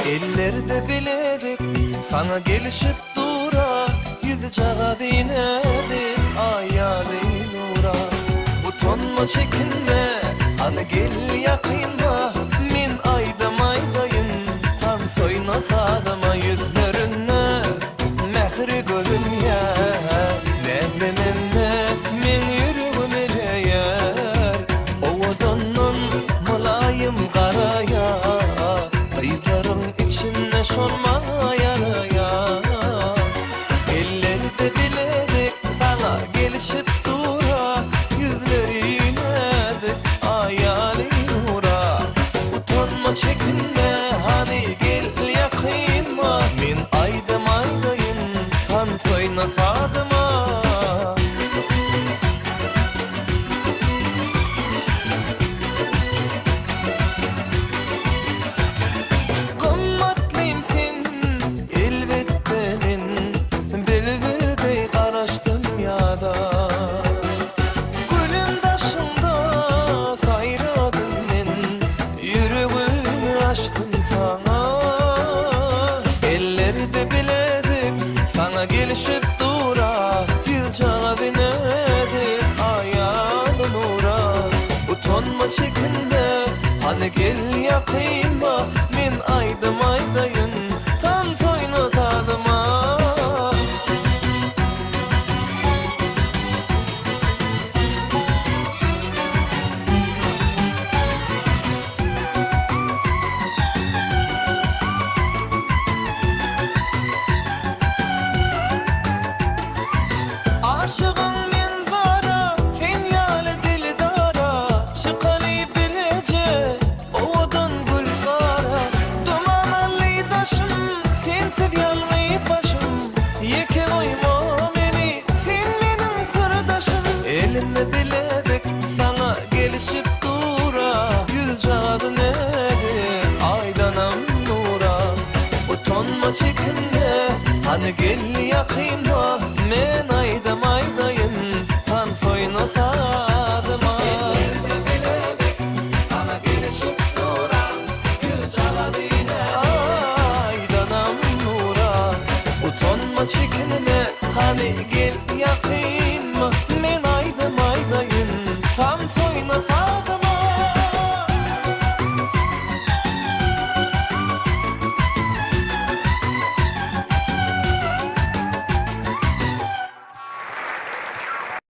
Ellerde biledik sana gelişip dura, yüzü çağa dinedi ayalin ura. Utanma çekinme, hani gel yakınma, min aydım aydayın tan soyna sadıma yüzlerine mehri gölüm ya. Nevlenenne min yürüğüm ereyer, ovadanın mulayim karaya, ayların içinde şorma yaraya. Ellerde biledik sana gelişip dura, yüzlerine de ayalin ura. Utanma çekinme, hani gel yakınma, min aydım aydayın tan soyna sadıma. Gımmatlıyım sen elbette men, belgirde karaştım yada. Gülüm taşımda sayradım men, yüreğimi açtım sana. Ellerde biledik sana gelişip dura, yüz çağa dinledik ayalın ura. Utanma çekinme, hani gel yakınma, min aydım aydayın tan soyna sadıma. Aşığın men zara, sen yâle dildara, çıkalı bilece ovadan gülzara. Duman allı daşım, sensiz yalnız başım, yeke koyma beni, sen benim sırdaşım. Elinle biledik sana gelişip dura, yüz çağdı nedi aydanam nura. Utanma çekinme, hani gel yakınma, men